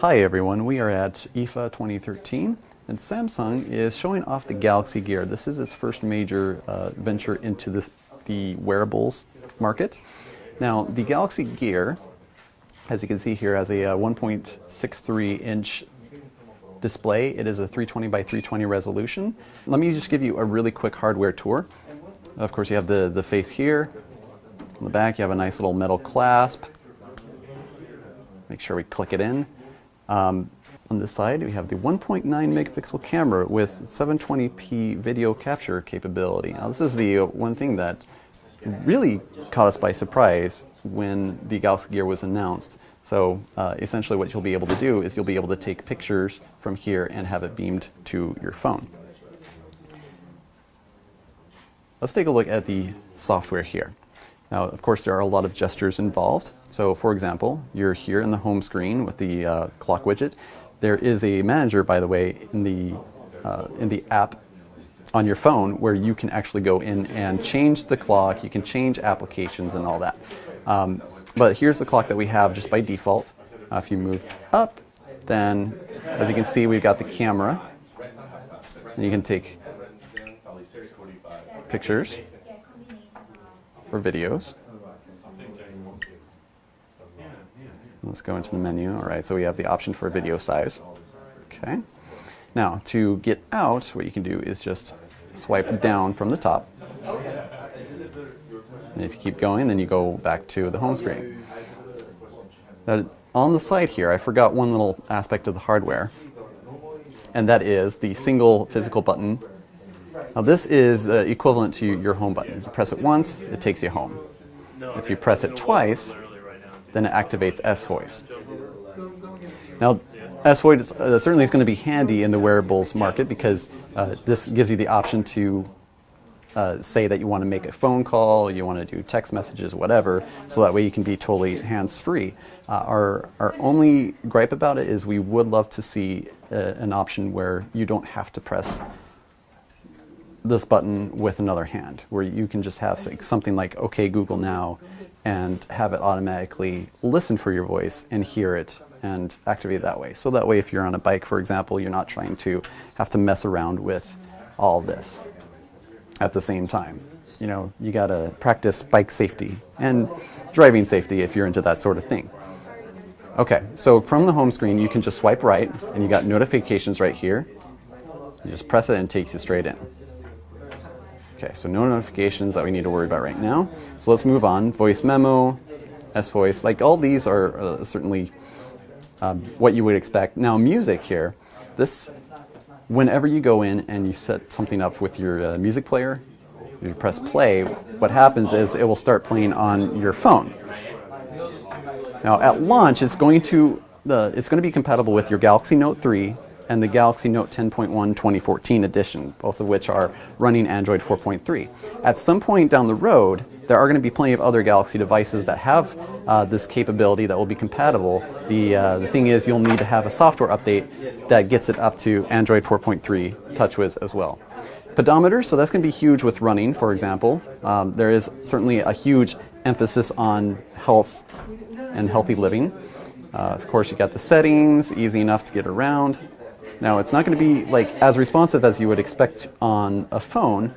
Hi everyone, we are at IFA 2013 and Samsung is showing off the Galaxy Gear. This is its first major venture into the wearables market. Now the Galaxy Gear, as you can see here, has a 1.63 inch display. It is a 320 by 320 resolution. Let me just give you a really quick hardware tour. Of course you have the face here. On the back you have a nice little metal clasp. Make sure we click it in. On this side we have the 1.9 megapixel camera with 720p video capture capability. Now this is the one thing that really caught us by surprise when the Galaxy Gear was announced. So essentially what you'll be able to do is you'll be able to take pictures from here and have it beamed to your phone. Let's take a look at the software here. Now, of course, there are a lot of gestures involved. So, for example, you're here in the home screen with the clock widget. There is a manager, by the way, in the app on your phone where you can actually go in and change the clock. You can change applications and all that. But here's the clock that we have just by default. If you move up, then, as you can see, we've got the camera. And you can take pictures or videos. Let's go into the menu. All right, so we have the option for video size. Okay. Now, to get out, what you can do is just swipe down from the top. And if you keep going, then you go back to the home screen. Now, on the side here, I forgot one little aspect of the hardware, and that is the single physical button. Now this is equivalent to your home button. You press it once, it takes you home. If you press it twice, then it activates S-Voice. Now S-Voice certainly is going to be handy in the wearables market because this gives you the option to say that you want to make a phone call, you want to do text messages, whatever, so that way you can be totally hands-free. Our only gripe about it is we would love to see an option where you don't have to press this button with another hand, where you can just have something like OK Google Now and have it automatically listen for your voice and hear it and activate that way. So that way if you're on a bike, for example, you're not trying to have to mess around with all this at the same time. You know, you gotta practice bike safety and driving safety if you're into that sort of thing. Okay, so from the home screen you can just swipe right and you got notifications right here. You just press it and it takes you straight in. Okay, so no notifications that we need to worry about right now. So let's move on. Voice memo, S-Voice, like all these are certainly what you would expect. Now music here, this, whenever you go in and you set something up with your music player, you press play, what happens is it will start playing on your phone. Now at launch it's going to be compatible with your Galaxy Note 3 and the Galaxy Note 10.1 2014 edition, both of which are running Android 4.3. At some point down the road, there are going to be plenty of other Galaxy devices that have this capability that will be compatible. The thing is, you'll need to have a software update that gets it up to Android 4.3 TouchWiz as well. Pedometer, so that's going to be huge with running, for example. There is certainly a huge emphasis on health and healthy living. Of course, you got the settings, easy enough to get around. Now, it's not going to be like as responsive as you would expect on a phone,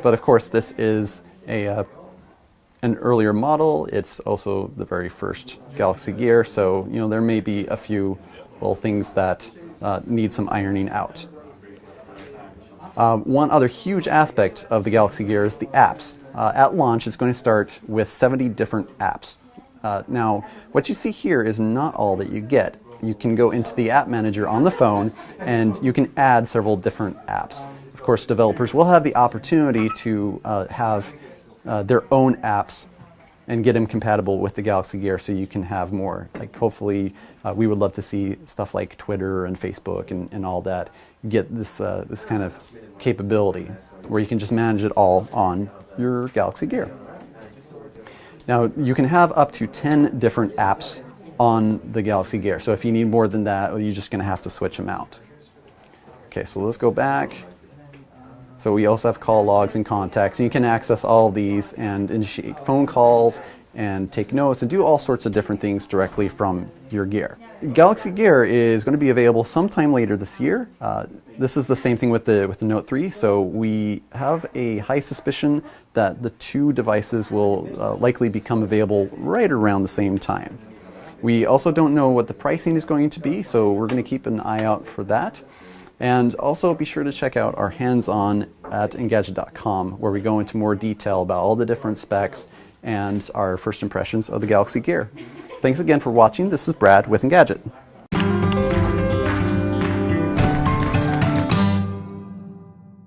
but of course this is an earlier model. It's also the very first Galaxy Gear, so you know there may be a few little things that need some ironing out. One other huge aspect of the Galaxy Gear is the apps. At launch, it's going to start with 70 different apps. Now, what you see here is not all that you get. You can go into the app manager on the phone and you can add several different apps. Of course, developers will have the opportunity to have their own apps and get them compatible with the Galaxy Gear so you can have more. Like hopefully we would love to see stuff like Twitter and Facebook and all that get this kind of capability where you can just manage it all on your Galaxy Gear. Now you can have up to 10 different apps on the Galaxy Gear. So if you need more than that, you're just going to have to switch them out. Okay, so let's go back. So we also have call logs and contacts. And you can access all of these and initiate phone calls and take notes and do all sorts of different things directly from your gear. Galaxy Gear is going to be available sometime later this year. This is the same thing with the Note 3, so we have a high suspicion that the two devices will likely become available right around the same time. We also don't know what the pricing is going to be, so we're going to keep an eye out for that. And also be sure to check out our hands-on at Engadget.com, where we go into more detail about all the different specs and our first impressions of the Galaxy Gear. Thanks again for watching. This is Brad with Engadget.